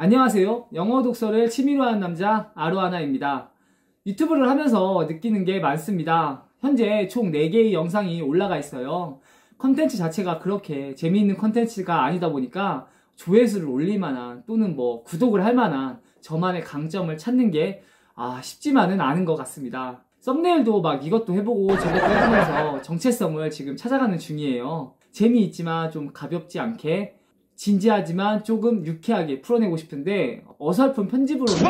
안녕하세요. 영어 독서를 취미로 하는 남자 아루하나입니다. 유튜브를 하면서 느끼는 게 많습니다. 현재 총 4개의 영상이 올라가 있어요. 컨텐츠 자체가 그렇게 재미있는 컨텐츠가 아니다 보니까 조회수를 올릴 만한 또는 구독을 할 만한 저만의 강점을 찾는 게 쉽지만은 않은 것 같습니다. 썸네일도 이것도 해보고 저것도 해보면서 정체성을 지금 찾아가는 중이에요. 재미있지만 좀 가볍지 않게, 진지하지만 조금 유쾌하게 풀어내고 싶은데 어설픈 편집으로는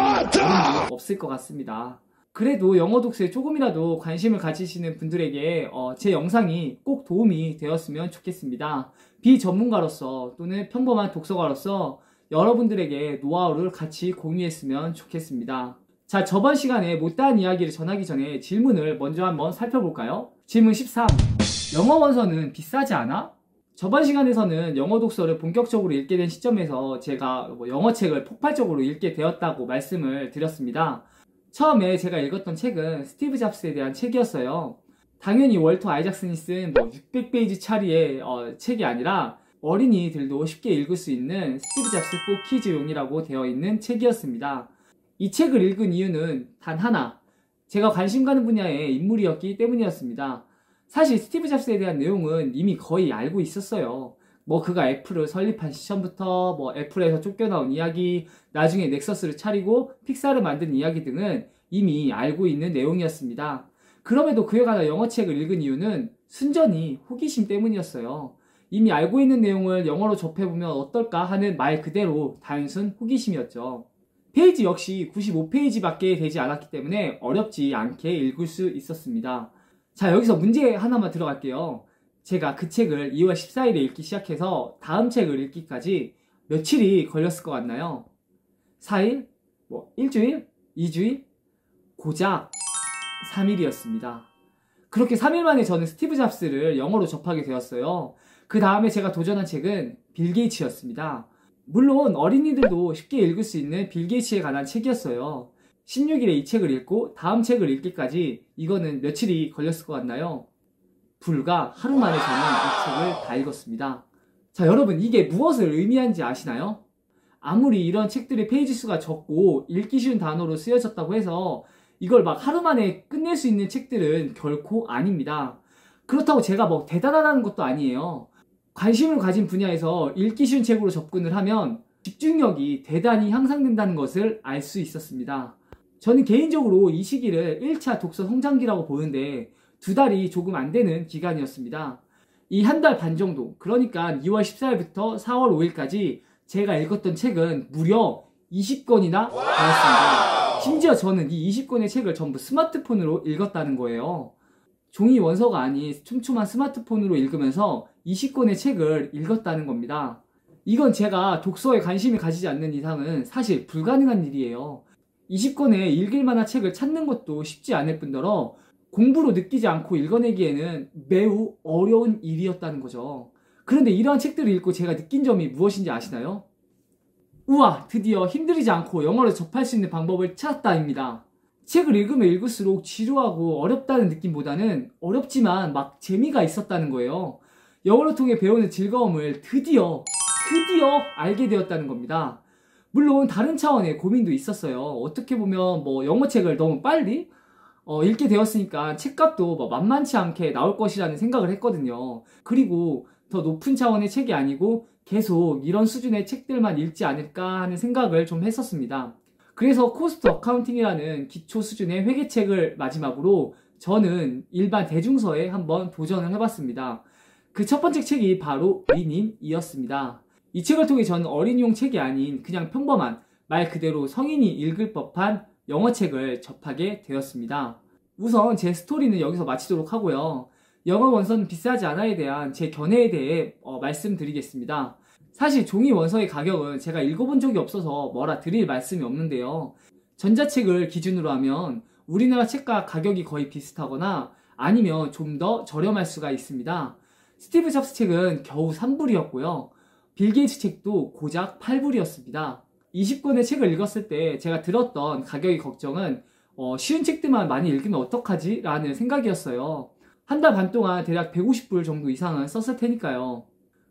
없을 것 같습니다. 그래도 영어 독서에 조금이라도 관심을 가지시는 분들에게 제 영상이 꼭 도움이 되었으면 좋겠습니다. 비전문가로서 또는 평범한 독서가로서 여러분들에게 노하우를 같이 공유했으면 좋겠습니다. 자, 저번 시간에 못다한 이야기를 전하기 전에 질문을 먼저 한번 살펴볼까요? 질문 13. 영어 원서는 비싸지 않아? 저번 시간에서는 영어 독서를 본격적으로 읽게 된 시점에서 제가 영어책을 폭발적으로 읽게 되었다고 말씀을 드렸습니다. 처음에 제가 읽었던 책은 스티브 잡스에 대한 책이었어요. 당연히 월터 아이작슨이 쓴 600페이지 차리의 책이 아니라 어린이들도 쉽게 읽을 수 있는 스티브 잡스 4키즈용이라고 되어 있는 책이었습니다. 이 책을 읽은 이유는 단 하나, 제가 관심 가는 분야의 인물이었기 때문이었습니다. 사실 스티브 잡스에 대한 내용은 이미 거의 알고 있었어요. 그가 애플을 설립한 시점부터 애플에서 쫓겨나온 이야기, 나중에 넥서스를 차리고 픽사를 만든 이야기 등은 이미 알고 있는 내용이었습니다. 그럼에도 그에 관한 영어책을 읽은 이유는 순전히 호기심 때문이었어요. 이미 알고 있는 내용을 영어로 접해보면 어떨까 하는 말 그대로 단순 호기심이었죠. 페이지 역시 95페이지밖에 되지 않았기 때문에 어렵지 않게 읽을 수 있었습니다. 자, 여기서 문제 하나만 들어갈게요. 제가 그 책을 2월 14일에 읽기 시작해서 다음 책을 읽기까지 며칠이 걸렸을 것 같나요? 4일? 일주일? 2주일? 고작 3일이었습니다. 그렇게 3일 만에 저는 스티브 잡스를 영어로 접하게 되었어요. 그 다음에 제가 도전한 책은 빌 게이츠였습니다. 물론 어린이들도 쉽게 읽을 수 있는 빌 게이츠에 관한 책이었어요. 16일에 이 책을 읽고 다음 책을 읽기까지 이거는 며칠이 걸렸을 것 같나요? 불과 하루 만에 저는 이 책을 다 읽었습니다. 자, 여러분, 이게 무엇을 의미하는지 아시나요? 아무리 이런 책들의 페이지 수가 적고 읽기 쉬운 단어로 쓰여졌다고 해서 이걸 하루 만에 끝낼 수 있는 책들은 결코 아닙니다. 그렇다고 제가 대단하다는 것도 아니에요. 관심을 가진 분야에서 읽기 쉬운 책으로 접근을 하면 집중력이 대단히 향상된다는 것을 알 수 있었습니다. 저는 개인적으로 이 시기를 1차 독서 성장기라고 보는데 2달이 조금 안 되는 기간이었습니다. 이 한 달 반 정도, 그러니까 2월 14일부터 4월 5일까지 제가 읽었던 책은 무려 20권이나 되었습니다. 심지어 저는 이 20권의 책을 전부 스마트폰으로 읽었다는 거예요. 종이 원서가 아닌 촘촘한 스마트폰으로 읽으면서 20권의 책을 읽었다는 겁니다. 이건 제가 독서에 관심을 가지지 않는 이상은 사실 불가능한 일이에요. 20권의 읽을 만한 책을 찾는 것도 쉽지 않을 뿐더러 공부로 느끼지 않고 읽어내기에는 매우 어려운 일이었다는 거죠. 그런데 이러한 책들을 읽고 제가 느낀 점이 무엇인지 아시나요? 우와, 드디어 힘들이지 않고 영어를 접할 수 있는 방법을 찾았다입니다. 책을 읽으면 읽을수록 지루하고 어렵다는 느낌보다는 어렵지만 재미가 있었다는 거예요. 영어를 통해 배우는 즐거움을 드디어 알게 되었다는 겁니다. 물론 다른 차원의 고민도 있었어요. 어떻게 보면 영어책을 너무 빨리 읽게 되었으니까 책값도 만만치 않게 나올 것이라는 생각을 했거든요. 그리고 더 높은 차원의 책이 아니고 계속 이런 수준의 책들만 읽지 않을까 하는 생각을 좀 했었습니다. 그래서 코스트 어카운팅이라는 기초 수준의 회계책을 마지막으로 저는 일반 대중서에 한번 도전을 해봤습니다. 그 첫 번째 책이 바로 리닌이었습니다. 이 책을 통해 저는 어린이용 책이 아닌 그냥 평범한 말 그대로 성인이 읽을 법한 영어책을 접하게 되었습니다. 우선 제 스토리는 여기서 마치도록 하고요. 영어 원서는 비싸지 않아에 대한 제 견해에 대해 말씀드리겠습니다. 사실 종이 원서의 가격은 제가 읽어본 적이 없어서 뭐라 드릴 말씀이 없는데요. 전자책을 기준으로 하면 우리나라 책과 가격이 거의 비슷하거나 아니면 좀 더 저렴할 수가 있습니다. 스티브 잡스 책은 겨우 3불이었고요. 빌 게이츠 책도 고작 8불이었습니다. 20권의 책을 읽었을 때 제가 들었던 가격의 걱정은 쉬운 책들만 많이 읽으면 어떡하지? 라는 생각이었어요. 한 달 반 동안 대략 150불 정도 이상은 썼을 테니까요.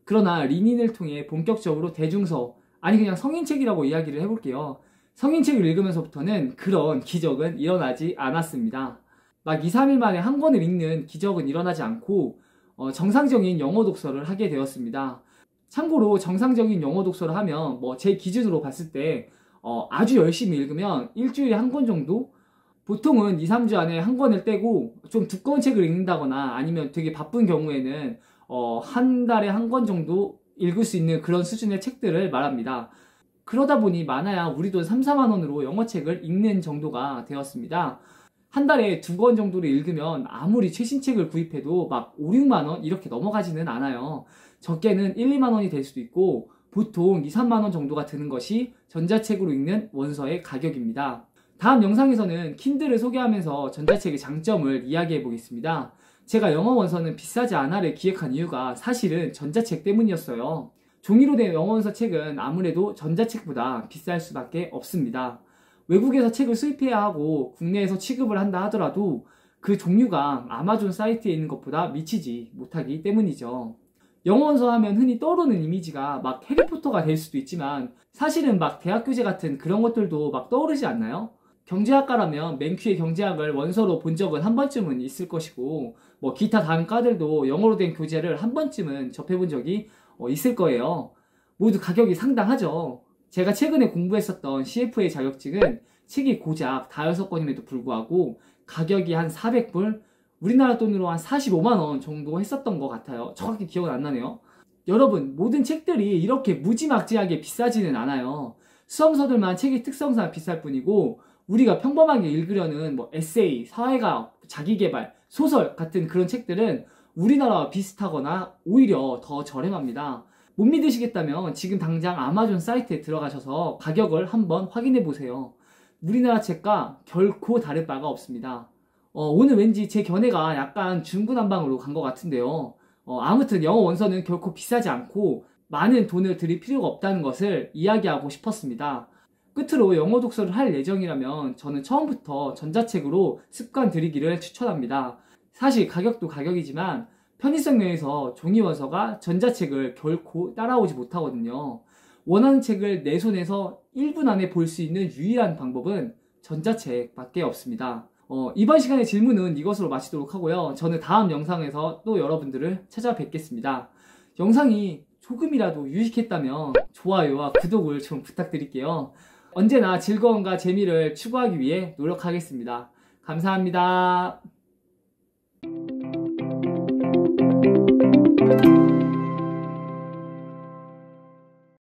그러나 리닌을 통해 본격적으로 대중서, 아니 그냥 성인책이라고 이야기를 해볼게요. 성인책을 읽으면서부터는 그런 기적은 일어나지 않았습니다. 막 2, 3일 만에 한 권을 읽는 기적은 일어나지 않고 정상적인 영어 독서를 하게 되었습니다. 참고로 정상적인 영어 독서를 하면 뭐 제 기준으로 봤을 때 아주 열심히 읽으면 일주일에 한 권 정도? 보통은 2, 3주 안에 한 권을 떼고 좀 두꺼운 책을 읽는다거나 아니면 되게 바쁜 경우에는 한 달에 한 권 정도 읽을 수 있는 그런 수준의 책들을 말합니다. 그러다 보니 많아야 우리 돈 3, 4만 원으로 영어책을 읽는 정도가 되었습니다. 한 달에 2권 정도를 읽으면 아무리 최신책을 구입해도 막 5, 6만 원 이렇게 넘어가지는 않아요. 적게는 1, 2만 원이 될 수도 있고 보통 2, 3만 원 정도가 드는 것이 전자책으로 읽는 원서의 가격입니다. 다음 영상에서는 킨들을 소개하면서 전자책의 장점을 이야기해 보겠습니다. 제가 영어 원서는 비싸지 않아를 기획한 이유가 사실은 전자책 때문이었어요. 종이로 된 영어 원서 책은 아무래도 전자책보다 비쌀 수밖에 없습니다. 외국에서 책을 수입해야 하고 국내에서 취급을 한다 하더라도 그 종류가 아마존 사이트에 있는 것보다 미치지 못하기 때문이죠. 영어 원서 하면 흔히 떠오르는 이미지가 막 해리포터가 될 수도 있지만 사실은 막 대학교재 같은 그런 것들도 막 떠오르지 않나요? 경제학과라면 맨큐의 경제학을 원서로 본 적은 한 번쯤은 있을 것이고 뭐 기타 다른 과들도 영어로 된 교재를 한 번쯤은 접해본 적이 있을 거예요. 모두 가격이 상당하죠. 제가 최근에 공부했었던 CFA 자격증은 책이 고작 5권임에도 불구하고 가격이 한 400불, 우리나라 돈으로 한 45만원 정도 했었던 것 같아요. 정확히 기억은 안 나네요. 여러분, 모든 책들이 이렇게 무지막지하게 비싸지는 않아요. 수험서들만 책의 특성상 비쌀 뿐이고 우리가 평범하게 읽으려는 뭐 에세이, 사회과학, 자기계발, 소설 같은 그런 책들은 우리나라와 비슷하거나 오히려 더 저렴합니다. 못 믿으시겠다면 지금 당장 아마존 사이트에 들어가셔서 가격을 한번 확인해 보세요. 우리나라 책과 결코 다를 바가 없습니다. 오늘 왠지 제 견해가 약간 중구난방으로 간 것 같은데요. 아무튼 영어 원서는 결코 비싸지 않고 많은 돈을 들일 필요가 없다는 것을 이야기하고 싶었습니다. 끝으로 영어 독서를 할 예정이라면 저는 처음부터 전자책으로 습관 들이기를 추천합니다. 사실 가격도 가격이지만 편의성 면에서 종이 원서가 전자책을 결코 따라오지 못하거든요. 원하는 책을 내 손에서 1분 안에 볼 수 있는 유일한 방법은 전자책밖에 없습니다. 이번 시간의 질문은 이것으로 마치도록 하고요. 저는 다음 영상에서 또 여러분들을 찾아뵙겠습니다. 영상이 조금이라도 유익했다면 좋아요와 구독을 좀 부탁드릴게요. 언제나 즐거움과 재미를 추구하기 위해 노력하겠습니다. 감사합니다.